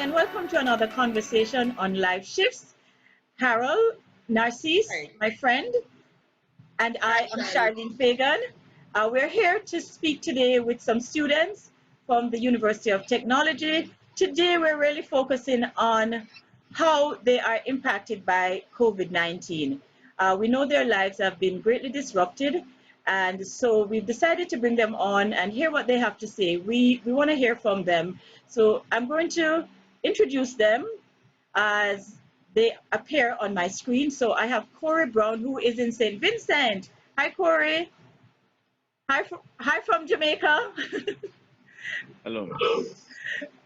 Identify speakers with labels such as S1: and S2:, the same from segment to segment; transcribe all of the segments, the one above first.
S1: and welcome to another conversation on life shifts. Carol, Narcisse,
S2: Hi.
S1: my friend, and
S2: Hi,
S1: I am
S2: Charlie.
S1: Charlene Fagan. We're here to speak today with some students from the University of Technology. Today, we're really focusing on how they are impacted by COVID 19. We know their lives have been greatly disrupted, and so we've decided to bring them on and hear what they have to say. We want to hear from them. So I'm going to introduce them as they appear on my screen. So I have Cory Brown, who is in St. Vincent. Hi, Cory. Hi from Jamaica.
S3: Hello, miss.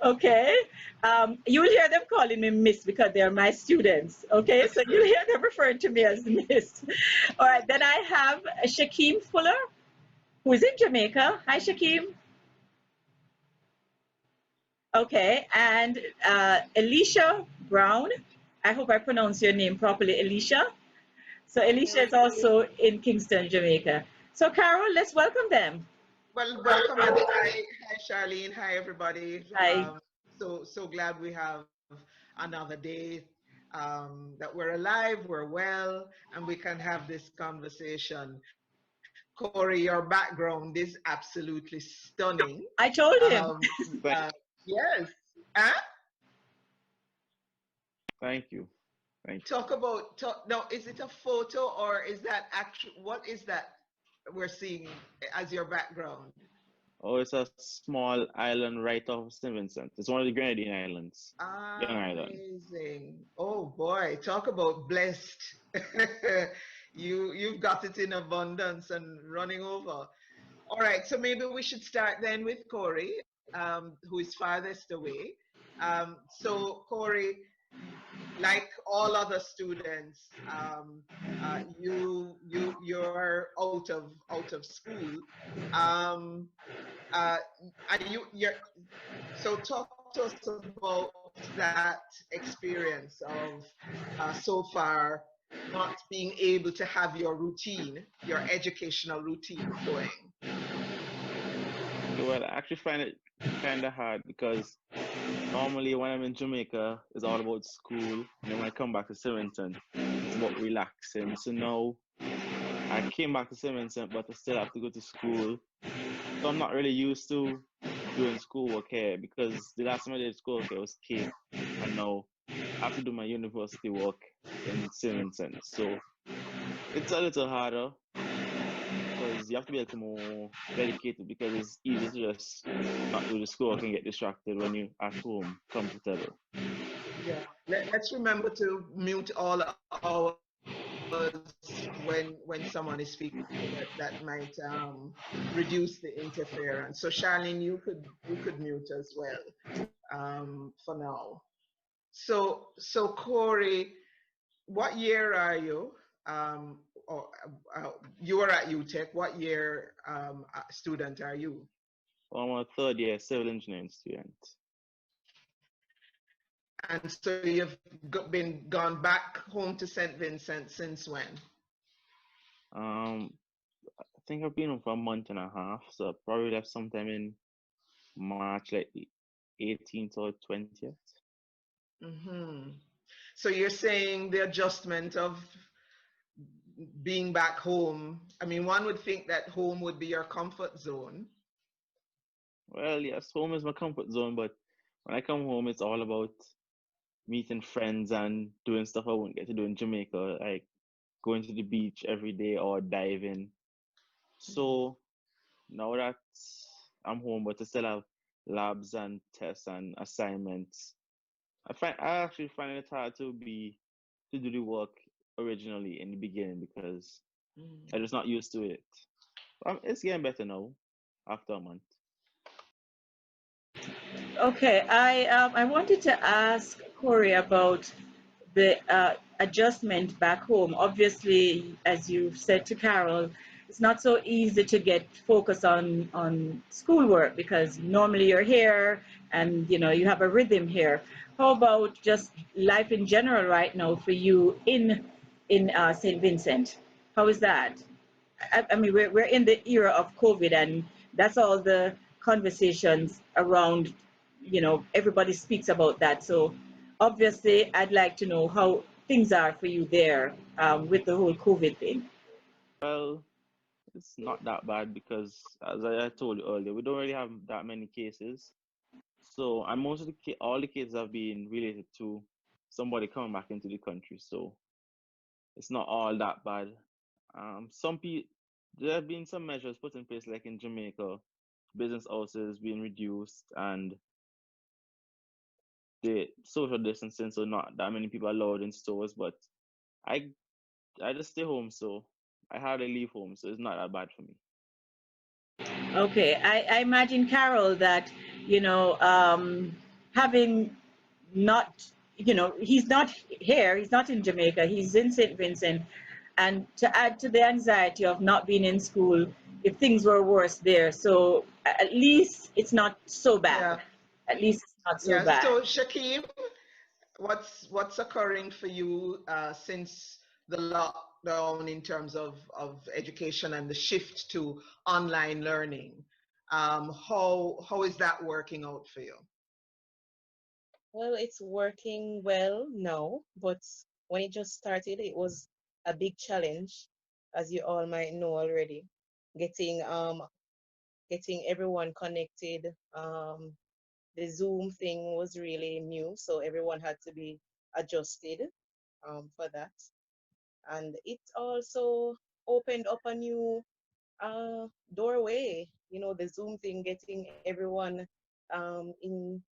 S1: Okay. You will hear them calling me Miss because they're my students. Okay, so you'll hear them referring to me as Miss. All right, then I have Shakeem Fuller, who is in Jamaica. Hi, Shakeem. Okay, and Alicia Brown. I hope I pronounced your name properly, Alicia. So Alicia is also in Kingston, Jamaica. So Carol, let's welcome them.
S2: Well, welcome and hi, Charlene. Hi, everybody.
S1: Hi.
S2: So glad we have another day. That we're alive, we're well, and we can have this conversation. Cory, your background is absolutely stunning.
S1: I told him.
S2: Uh, yes. Huh?
S3: Thank you. Thank you.
S2: Talk. No, is it a photo or is that actual? What is that we're seeing as your background?
S3: Oh, it's a small island right off of St. Vincent. It's one of the Grenadine Islands, young island.
S2: Amazing. Oh boy, talk about blessed. You've got it in abundance and running over. All right, so maybe we should start then with Cory, who is farthest away. Cory, like all other students, you're out of school. Um, so talk to us about that experience of so far not being able to have your routine, your educational routine going.
S3: Well, I actually find it kind of hard because normally when I'm in Jamaica, it's all about school. And then when I come back to St. Vincent, it's about relaxing. So now I came back to St. Vincent, but I still have to go to school. So I'm not really used to doing schoolwork here because the last time I did schoolwork here was Cape, and now I have to do my university work in St. Vincent. So it's a little harder because you have to be a little more dedicated because it's easy to just not do the schoolwork and get distracted when you're at home, comfortable.
S2: Yeah. Let's remember to mute all ours when someone is speaking. That might reduce the interference. So Charlene, you could mute as well for now. So Cory, what year are you? Or you are at UTech. What year student are you?
S3: I'm a third year civil engineering student.
S2: And so you've been gone back home to St. Vincent since when?
S3: Um, I think I've been home for a month and a half, so I probably left sometime in March, like the 18th or 20th.
S2: Mm-hmm. So you're saying the adjustment of being back home. I mean, one would think that home would be your comfort zone.
S3: Well, yes, home is my comfort zone, but when I come home, it's all about meeting friends and doing stuff I wouldn't get to do in Jamaica, like going to the beach every day or diving. So now that I'm home, but I still have labs and tests and assignments, I actually find it hard to do the work originally in the beginning because I'm just not used to it. It's getting better now after a month.
S1: Okay, I wanted to ask Cory about the adjustment back home. Obviously, as you've said to Carol, it's not so easy to get focused on schoolwork because normally you're here and you have a rhythm here. How about just life in general right now for you in St. Vincent? How is that? I mean, we're in the era of COVID, and that's all the conversations around everybody speaks about that. So obviously, I'd like to know how things are for you there with the whole COVID thing.
S3: Well, it's not that bad because, as I told you earlier, we don't really have that many cases. So, and most of all the cases have been related to somebody coming back into the country. So, it's not all that bad. Some people, there have been some measures put in place, like in Jamaica, business houses being reduced and the social distancing, so not that many people allowed in stores. But I I just stay home, so I hardly leave home, so it's not that bad for me.
S1: Okay, I imagine, Carol, that having not, he's not here, he's not in Jamaica, he's in St. Vincent, and to add to the anxiety of not being in school if things were worse there. So at least it's not so bad.
S2: Yeah.
S1: At least it's not so
S2: Yeah.
S1: bad.
S2: So Shakim, what's occurring for you since the lockdown in terms of education and the shift to online learning? How is that working out for you?
S4: Well, it's working well now, but when it just started, it was a big challenge, as you all might know already. Getting getting everyone connected. The Zoom thing was really new, so everyone had to be adjusted for that. And it also opened up a new doorway. The Zoom thing, getting everyone in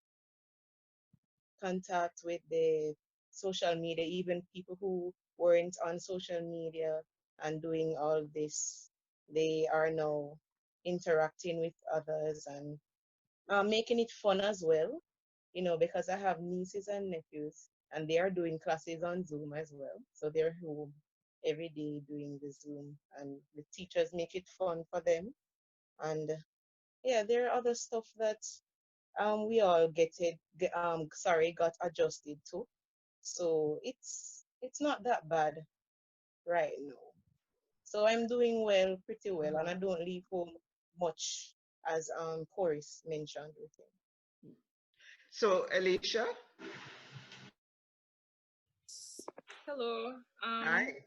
S4: contact with the social media, even people who weren't on social media and doing all this, they are now interacting with others and making it fun as well, because I have nieces and nephews and they are doing classes on Zoom as well. So they're home every day doing the Zoom and the teachers make it fun for them. And yeah, there are other stuff that we all got adjusted to. So it's not that bad right now. So I'm doing well, pretty well, and I
S2: Mhm.
S4: don't leave home much, as Cory mentioned with him.
S2: So Alicia,
S5: Hello.
S2: hi.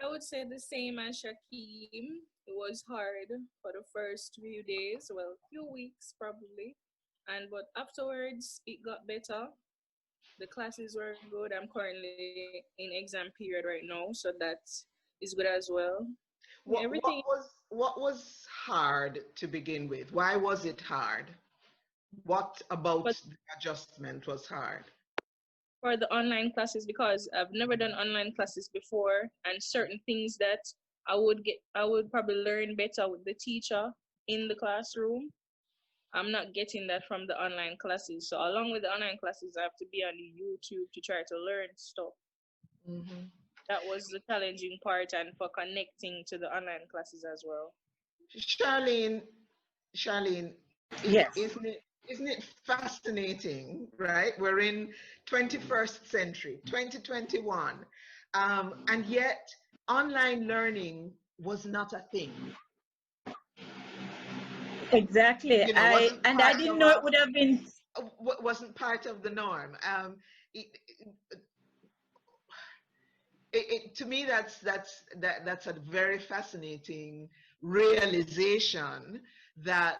S5: I would say the same as Shakim. It was hard for the first few days, well, few weeks probably, and but afterwards it got better. The classes were good. I'm currently in exam period right now, so that is good as well. Yeah,
S2: What
S5: everything
S2: was hard to begin with? Why was it hard? What about
S5: but
S2: the adjustment was hard?
S5: for the online classes because I've never done online classes before, and certain things that I would probably learn better with the teacher in the classroom. I'm not getting that from the online classes. So along with the online classes, I have to be on the YouTube to try to learn stuff.
S2: Hmm.
S5: That was the challenging part, and for connecting to the online classes as well.
S2: Charlene, Charlene,
S1: Yes.
S2: isn't it fascinating, right? We're in 21st century, 2021, and yet online learning was not a thing.
S1: Exactly.
S2: Wasn't
S1: I
S2: part
S1: didn't
S2: of
S1: know it would have been.
S2: wasn't part of the norm. It, to me, that's a very fascinating realization that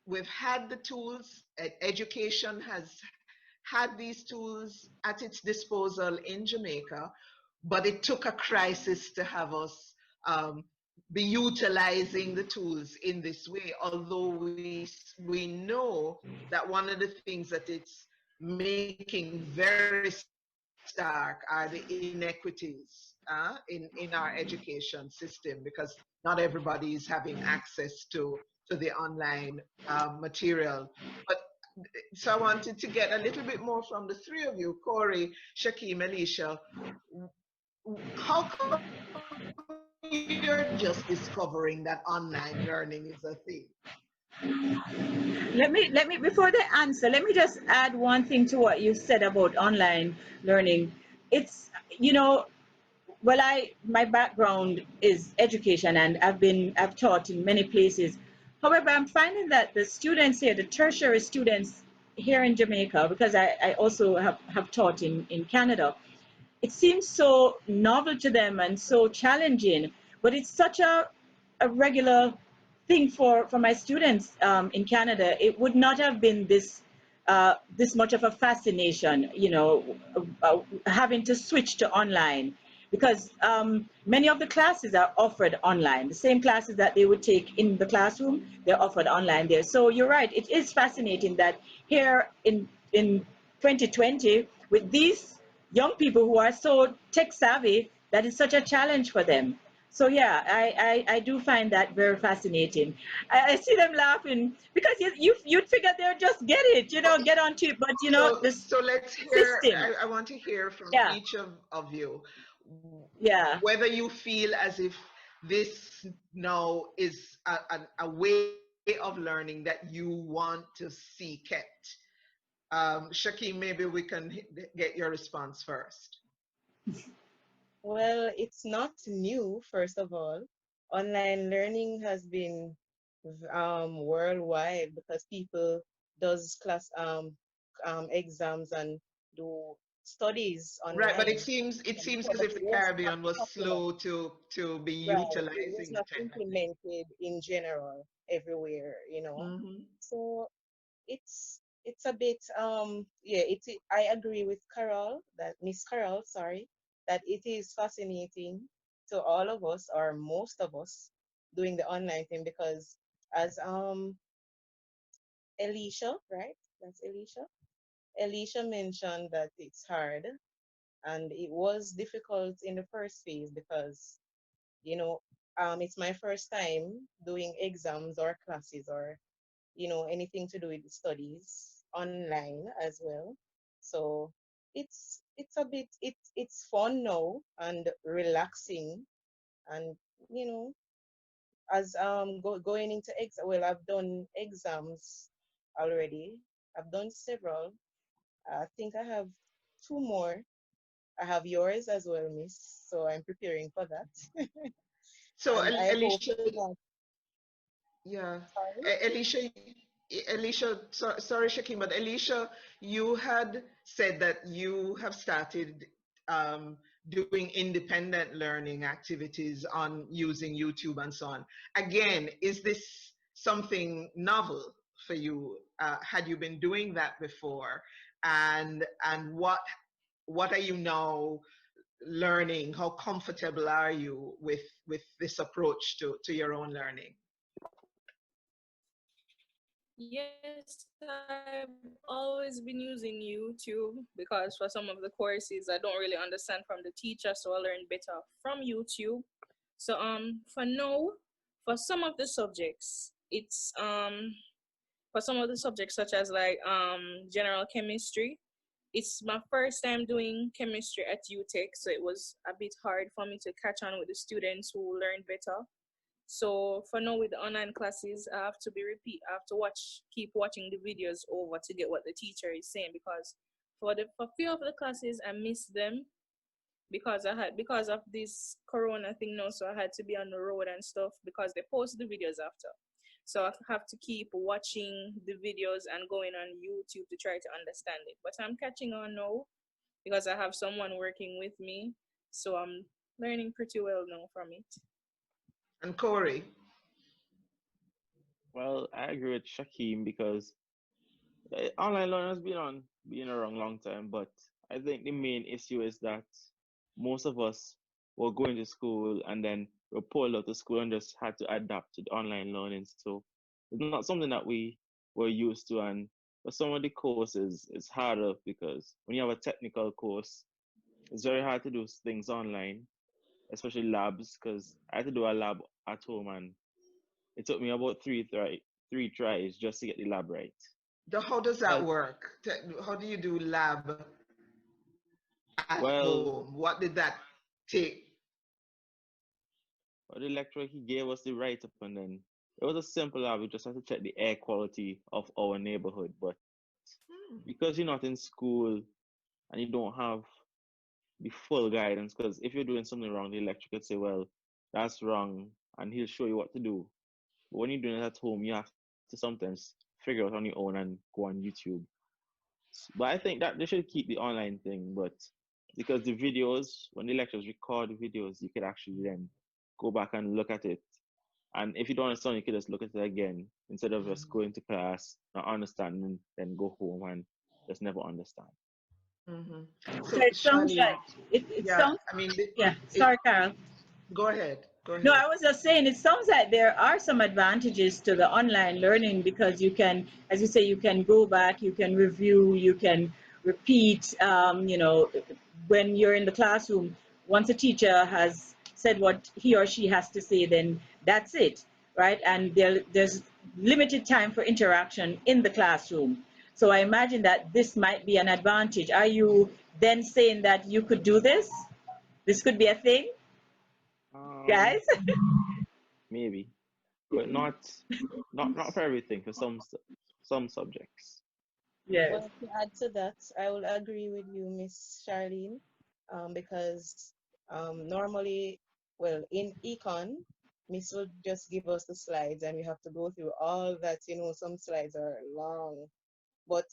S2: we've had the tools. Education has had these tools at its disposal in Jamaica, but it took a crisis to have us um, be utilizing the tools in this way. Although we know that one of the things that it's making very stark are the inequities in our education system, because not everybody is having access to the online material. But so I wanted to get a little bit more from the three of you, Cory, Shakim, Alicia. How come you're just discovering that online learning is a thing?
S1: Let me before the answer, let me just add one thing to what you said about online learning. It's well, my background is education, and I've taught in many places. However, I'm finding that the students here, the tertiary students here in Jamaica, because I also have taught in Canada, it seems so novel to them and so challenging, but it's such a regular thing for my students in Canada. It would not have been this much of a fascination, having to switch to online, because many of the classes are offered online. The same classes that they would take in the classroom, they're offered online there. So you're right. It is fascinating that here in 2020, with these young people who are so tech savvy, that is such a challenge for them. So yeah, I do find that very fascinating. I see them laughing because you'd figure they'll just get it, get onto it. But this
S2: So let's hear,
S1: system,
S2: I want to hear from
S1: yeah,
S2: each of you
S1: yeah.
S2: whether you feel as if this now is a way of learning that you want to see kept. Shakim, maybe we can get your response first.
S4: Well, it's not new, first of all. Online learning has been worldwide because people does class exams and do studies
S2: Right, but it
S4: online.
S2: seems it
S4: And
S2: seems
S4: before,
S2: as
S4: but
S2: if
S4: it
S2: the
S4: was not
S2: Caribbean was
S4: popular.
S2: slow to be
S4: Right. It was
S2: utilizing the
S4: not
S2: technology.
S4: implemented in general everywhere, you know.
S2: Hmm.
S4: So it's a bit yeah, I agree with Carol, that Miss Carol, sorry, that it is fascinating to all of us, or most of us, doing the online thing, because as Alicia, right? That's Alicia. Alicia mentioned that it's hard and it was difficult in the first phase because, you know, it's my first time doing exams or classes or anything to do with studies online as well. So it's a bit it's fun now and relaxing, and you know as going into well, I've done exams already. I've done several. I think I have two more. I have yours as well, miss, so I'm preparing for that.
S2: So
S4: And I hope
S2: Alicia,
S4: that,
S2: yeah,
S4: sorry.
S2: Alicia, sorry, Shakim, but Alicia, you had said that you have started um, doing independent learning activities on using YouTube and so on. Again, is this something novel for you? Had you been doing that before? And what are you now learning? How comfortable are you with this approach to your own learning?
S5: Yes, I've always been using YouTube because for some of the courses I don't really understand from the teacher, so I learn better from YouTube. So for now, for some of the subjects, it's for some of the subjects such as like general chemistry. It's my first time doing chemistry at UTech, so it was a bit hard for me to catch on with the students who learned better. So for now with the online classes, I have to I have to keep watching the videos over to get what the teacher is saying, because for few of the classes I missed them because of this corona thing now, so I had to be on the road and stuff because they post the videos after. So I have to keep watching the videos and going on YouTube to try to understand it. But I'm catching on now because I have someone working with me, so I'm learning pretty well now from it.
S2: And Corey,
S3: Well, I agree with Shakim because online learning has been around long time, but I think the main issue is that most of us were going to school and then were pulled out of school and just had to adapt to the online learning. So it's not something that we were used to, and for some of the courses it's harder because when you have a technical course, it's very hard to do things online, especially labs, because I had to do a lab at home and it took me about three tries just to get the lab right.
S2: how does that
S3: But
S2: work? How do you do lab at
S3: well,
S2: home? What did that take?
S3: But the lecturer he gave us the write up, and then it was a simple lab. We just had to check the air quality of our neighborhood. But
S2: Hmm.
S3: because you're not in school and you don't have the full guidance, because if you're doing something wrong, the lecturer could say, "Well, that's wrong," and he'll show you what to do. But when you're doing it at home, you have to sometimes figure out on your own and go on YouTube. But I think that they should keep the online thing, but because the videos, when the lecturers record the videos, you could actually then go back and look at it. And if you don't understand, you could just look at it again instead of just going to class, not understanding, then go home and just never understand.
S2: Mm-hmm.
S1: So
S2: So,
S1: it sounds
S2: Charlene,
S1: like it
S2: yeah,
S1: sounds
S2: I mean,
S1: yeah.
S2: it,
S1: Sorry, Carol.
S2: go ahead, go
S1: No,
S2: ahead.
S1: I was just saying it sounds like there are some advantages to the online learning because you can, as you say, you can go back, you can review, you can repeat. When you're in the classroom, once a teacher has said what he or she has to say, then that's it, right? And there's limited time for interaction in the classroom. So I imagine that this might be an advantage. Are you then saying that you could do this? This could be a thing,
S3: Um,
S1: guys?
S3: maybe, but not for everything. For some subjects.
S1: Yes.
S4: Well, to add to that, I will agree with you, Miss Charlene, because normally, well, in econ, Miss will just give us the slides and we have to go through all that. Some slides are long. But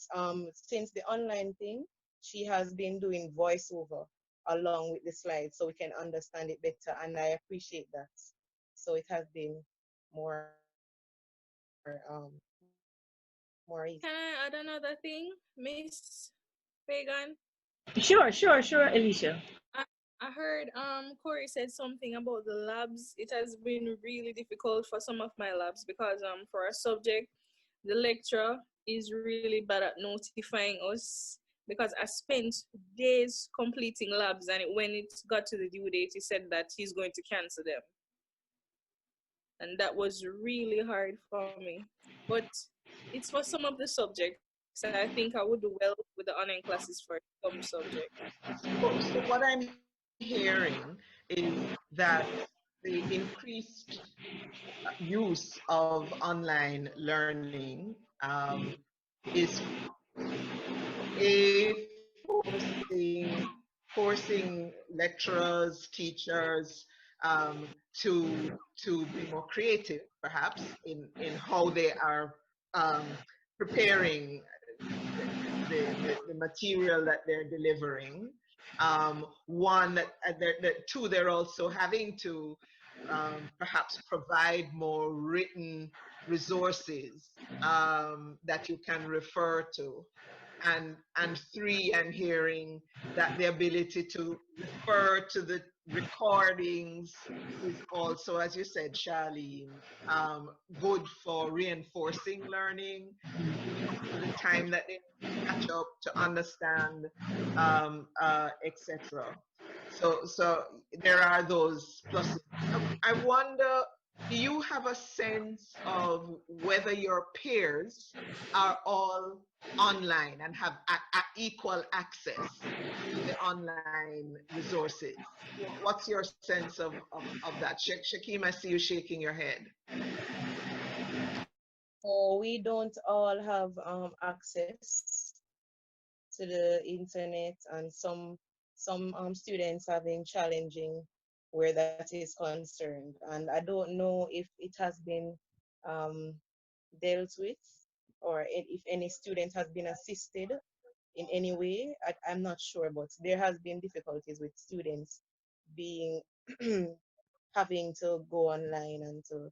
S4: since the online thing, she has been doing voiceover along with the slides so we can understand it better, and I appreciate that. So it has been more more easy.
S5: Can I add another thing, Miss Pagan?
S1: Sure, sure, sure, Alicia.
S5: I, I heard Cory said something about the labs. It has been really difficult for some of my labs because for a subject, the lecturer is really bad at notifying us because I spent days completing labs, and when it got to the due date, he said that he's going to cancel them, and that was really hard for me. But it's for some of the subjects. I think I would do well with the online classes for some subjects.
S2: So what I'm hearing is that the increased use of online learning is forcing lecturers, teachers to be more creative, perhaps in how they are preparing the material that they're delivering. One, two, they're also having to perhaps provide more written resources that you can refer to. And three, I'm hearing that the ability to refer to the recordings is also, as you said, Charlene, good for reinforcing learning, giving people the time that they need to catch up, to understand, etc. So there are those pluses. I wonder, do you have a sense of whether your peers are all online and have equal access to the online resources? What's your sense of that? Shakim, I see you shaking your head.
S4: So we don't all have access to the internet, and some students have been challenging where that is concerned. And I don't know if it has been um, dealt with, or if any student has been assisted in any way. I'm not sure, but there has been difficulties with students being having to go online and to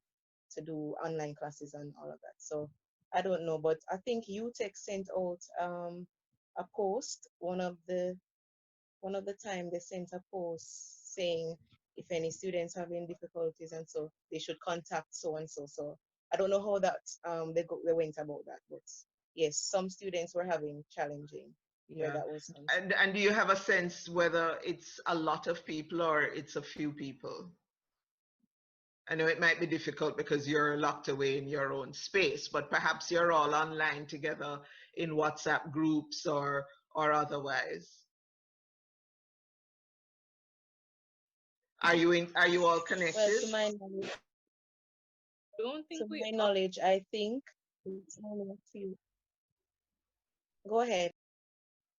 S4: do online classes and all of that. So I don't know, but I think UTech sent out a post. One of the time they sent a post saying if any students having difficulties, and so they should contact so and so. So I don't know how that they went about that, but yes, some students were having challenging where
S2: Yeah.
S4: that was concerned.
S2: And do you have a sense whether it's a lot of people or it's a few people? I know it might be difficult because you're locked away in your own space, but perhaps you're all online together in WhatsApp groups or otherwise. Are you all
S4: Well,
S2: connected?
S5: Don't
S4: to
S5: think we
S4: my
S5: are.
S4: knowledge, I think it's only a few. Go ahead.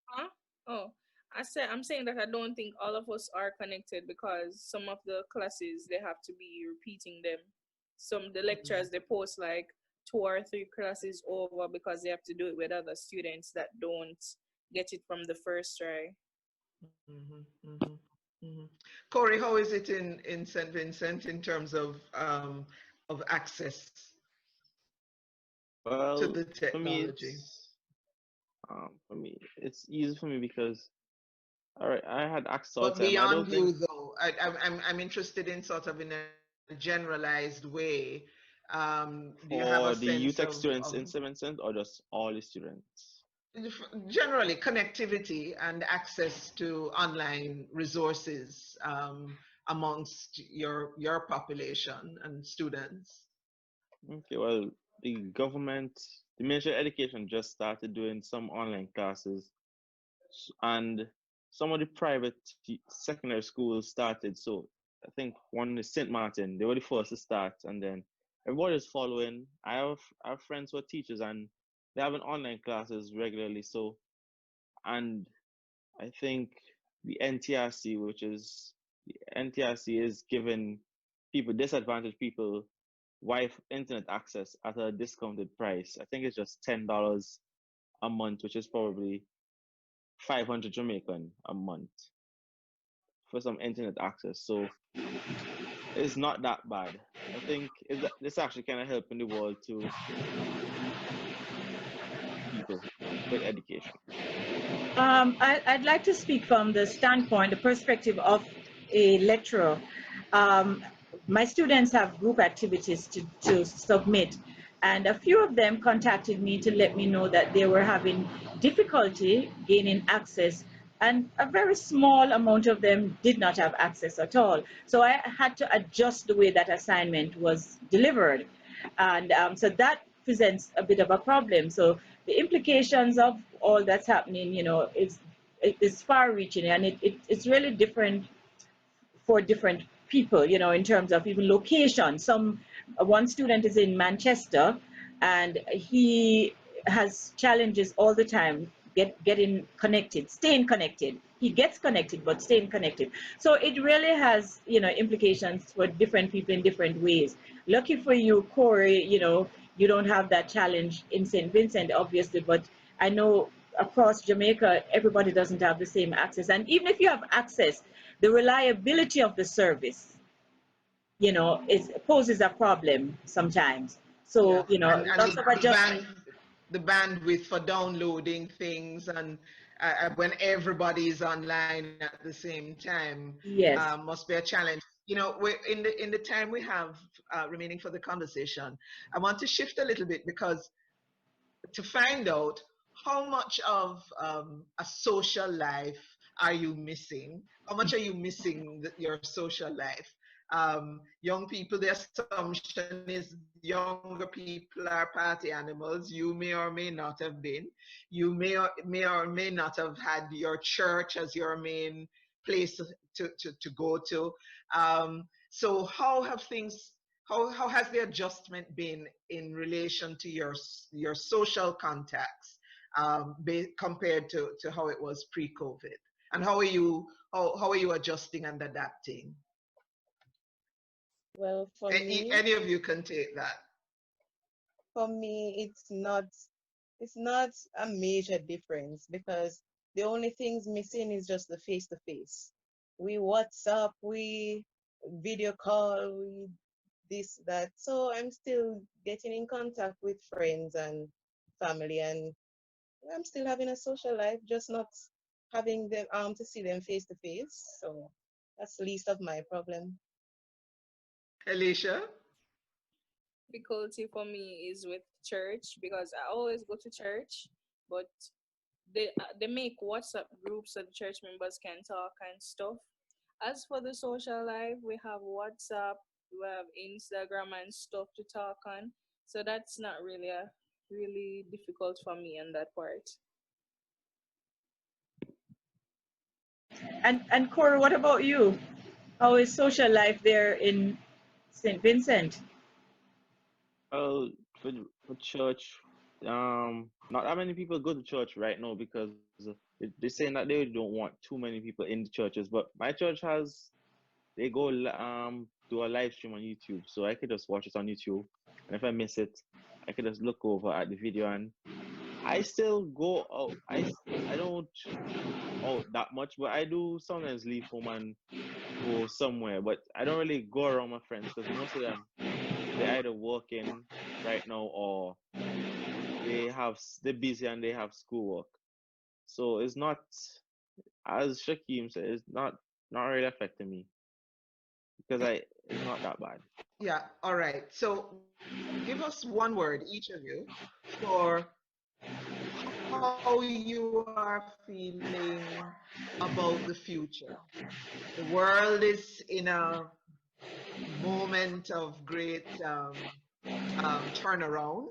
S5: Huh? Oh, I'm saying that I don't think all of us are connected because some of the classes they have to be repeating them. Some the lectures they post like 2 or 3 classes over because they have to do it with other students that don't get it from the first try.
S2: Mm-hmm, mm-hmm, mm-hmm. Cory, how is it in St. Vincent in terms of access to
S3: Well,
S2: the
S3: for me,
S2: technology?
S3: it's easy for me because all right, I had access all the
S2: But
S3: time. I don't
S2: beyond
S3: think
S2: you, though, I'm interested in sort of in a generalized way. Do you have a
S3: for the
S2: sense
S3: youth
S2: of,
S3: experience in 7th or just all the students.
S2: generally connectivity and access to online resources amongst your population and students?
S3: Okay, well, the government, the Ministry of Education just started doing some online classes, and some of the private secondary schools started. So I think one is St. Martin, they were the first to start, and then everybody's following. I have friends who are teachers, and they have an online classes regularly. So, and I think the NTRC, which is the NTRC, is giving people disadvantaged people Wi-Fi internet access at a discounted price. I think it's just $10 a month, which is probably 500 Jamaican a month for some internet access. So it's not that bad. I think this actually kind of helping the world to people with education.
S1: I'd like to speak from the standpoint, the perspective of a lecturer. Um, my students have group activities to submit, and a few of them contacted me to let me know that they were having difficulty gaining access, and a very small amount of them did not have access at all. So I had to adjust the way that assignment was delivered, and so that presents a bit of a problem. So the implications of all that's happening, is far-reaching, and it's really different for different people, in terms of even location. One student is in Manchester, and he has challenges all the time getting connected, staying connected. He gets connected, but staying connected. So it really has, implications for different people in different ways. Lucky for you, Cory, you don't have that challenge in St. Vincent, obviously, but I know across Jamaica, everybody doesn't have the same access. And even if you have access, the reliability of the service, it poses a problem sometimes.
S2: Yeah,
S1: So,
S2: and
S1: lots of adjustment.
S2: the bandwidth for downloading things, and when everybody is online at the same time,
S1: Yes.
S2: must be a challenge. We're in the time we have remaining for the conversation. I want to shift a little bit, because to find out how much of a social life are you missing? How much are you missing your social life? Young people, the assumption is younger people are party animals. You may or may not have been. You may or may not have had your church as your main place to go to. So how have things how has the adjustment been in relation to your social contacts, compared to how it was pre-COVID? And how are you adjusting and adapting?
S4: Well,
S2: Any of you can take that.
S4: for me, it's not a major difference, because the only things missing is just the face to face. We WhatsApp, we video call, we this, that. So I'm still getting in contact with friends and family, and I'm still having a social life, just not having them to see them face to face. So that's the least of my problem.
S2: Alicia?
S5: Difficulty for me is with church because I always go to church, but they make WhatsApp groups so the church members can talk and stuff. As for the social life, we have WhatsApp, we have Instagram and stuff to talk on. So that's not really difficult for me on that part.
S1: And Cory, what about you? How is social life there in St. Vincent?
S3: Well, for church, not that many people go to church right now because they're saying that they don't want too many people in the churches. But my church they do a live stream on YouTube, so I could just watch it on YouTube, and if I miss it, I could just look over at the video, and I still go out. I don't out that much, but I do sometimes leave home and go somewhere. But I don't really go around my friends because most of them they're either working right now or they're busy and they have schoolwork. So it's not, as Shakim said, it's not really affecting me because I it's not that bad.
S2: Yeah, all right. So give us one word, each of you, for how you are feeling about the future. The world is in a moment of great turnaround.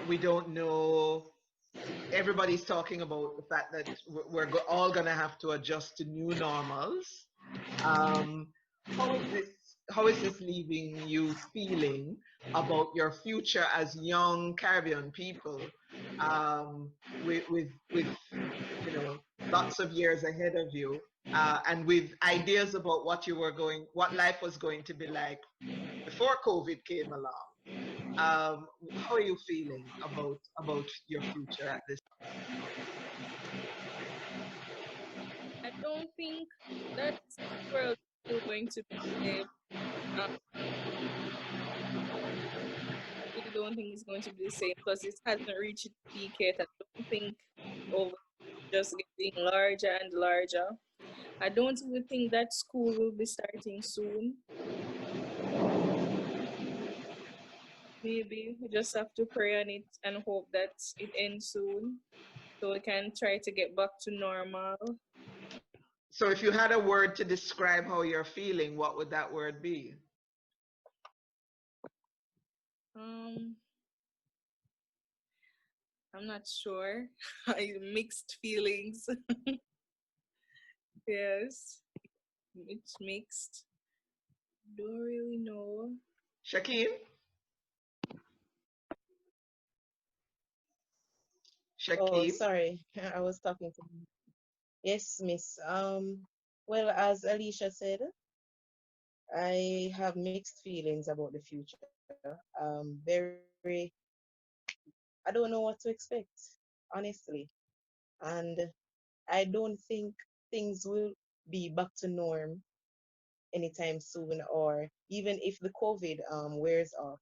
S2: We don't know. Everybody's talking about the fact that all going to have to adjust to new normals. Um, how is this? How is this leaving you feeling about your future as young Caribbean people, with lots of years ahead of you, and with ideas about what life was going to be like before COVID came along? How are you feeling about your future at this?
S5: I don't think that world is still going to be the same. Um, I really don't think it's going to be the same because it hasn't reached its peak yet. I don't think over just getting larger and larger. I don't even think that school will be starting soon. Maybe we just have to pray on it and hope that it ends soon so we can try to get back to normal.
S2: So if you had a word to describe how you're feeling, what would that word be?
S5: Um, I'm not sure. I mixed feelings. Yes, it's mixed. Don't really know.
S2: Shakim?
S4: Oh,
S2: Shakim?
S4: sorry, I was talking to you. Yes, Miss. Well, as Alicia said, I have mixed feelings about the future. Very, I don't know what to expect, honestly. And I don't think things will be back to norm anytime soon, or even if the COVID wears off.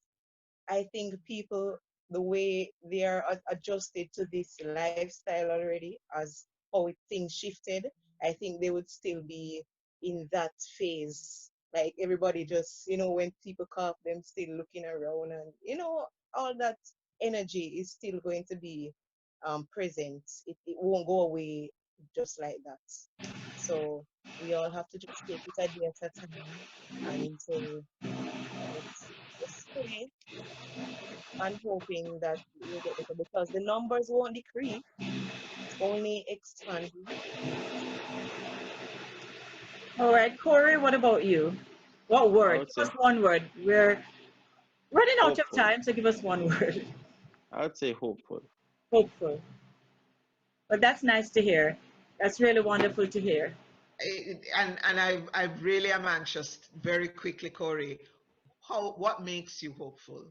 S4: I think people, the way they are adjusted to this lifestyle already, as how things shifted, I think they would still be in that phase. Like everybody just, when people cough, them still looking around, and all that energy is still going to be present. It won't go away just like that. So we all have to just take it a day at a time and say, let's pray and hoping that it will get better because the numbers won't decrease, it's only expanding.
S1: All right, Corey, what about you? What
S3: I
S1: word?
S3: would
S1: Give
S3: say
S1: us one word. We're running out of
S3: hopeful.
S1: time, so give us one word.
S3: I would say hopeful.
S1: Hopeful. But that's nice to hear. That's really wonderful to hear.
S2: And I really am anxious, very quickly, Corey. What makes you hopeful?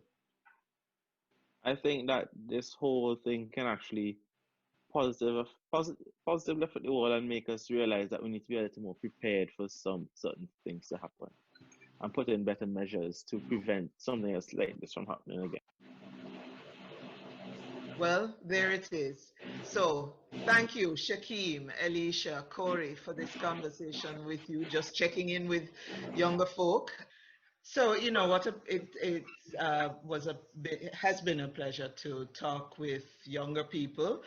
S3: I think that this whole thing can actually positively affect the world and make us realize that we need to be a little more prepared for some certain things to happen and put in better measures to prevent something else like this from happening again.
S2: Well, there it is. So thank you, Shakim, Alicia, Corey, for this conversation with you, just checking in with younger folk. So, it has been a pleasure to talk with younger people,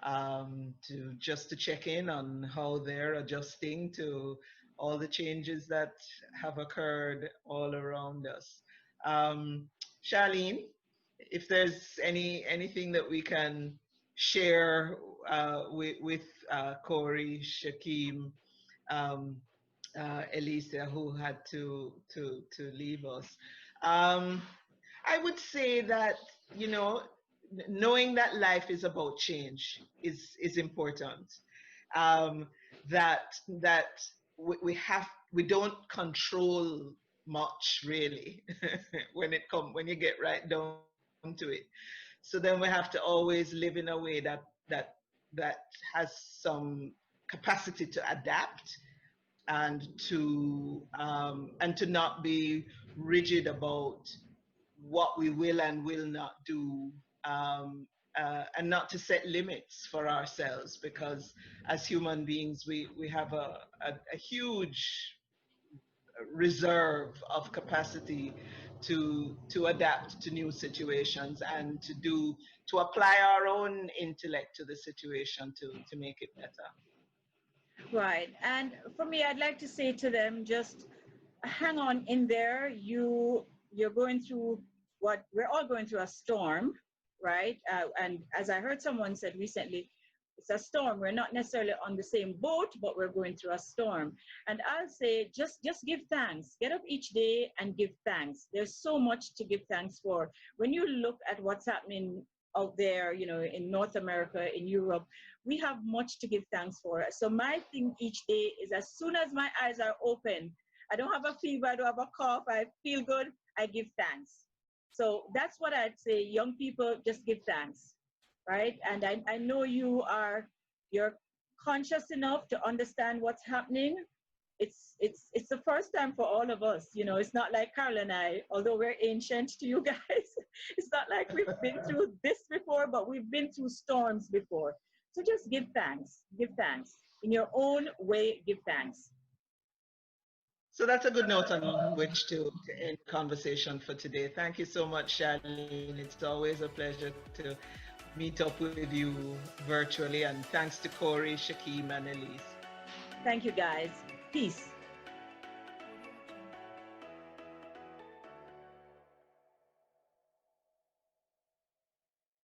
S2: to check in on how they're adjusting to all the changes that have occurred all around us. Um, Charlene, if there's anything that we can share with Corey, Shakim, um, Elisa, who had to leave us. Um, I would say that knowing that life is about change is important. Um, that we don't control much really when you get right down to it. to it. So then we have to always live in a way that has some capacity to adapt and to not be rigid about what we will and will not do, and not to set limits for ourselves, because as human beings we have a huge reserve of capacity to adapt to new situations and to apply our own intellect to the situation to make it better.
S1: Right. And for me, I'd like to say to them, just hang on in there. You're going through what we're all going through, a storm, right? And as I heard someone said recently, it's a storm. We're not necessarily on the same boat, but we're going through a storm. And I'll say, just give thanks. Get up each day and give thanks. There's so much to give thanks for. When you look at what's happening out there, in North America, in Europe, we have much to give thanks for. So my thing each day is, as soon as my eyes are open, I don't have a fever, I don't have a cough, I feel good, I give thanks. So that's what I'd say. Young people, just give thanks, right? And I know you're conscious enough to understand what's happening. It's the first time for all of us. It's not like Carol and I, although we're ancient to you guys. It's not like we've been through this before, but we've been through storms before. So just give thanks. Give thanks. In your own way, give thanks.
S2: So that's a good note on which to end conversation for today. Thank you so much, Charlene. It's always a pleasure to meet up with you virtually. And thanks to Cory, Shakim, and Elise.
S1: Thank you, guys. Peace.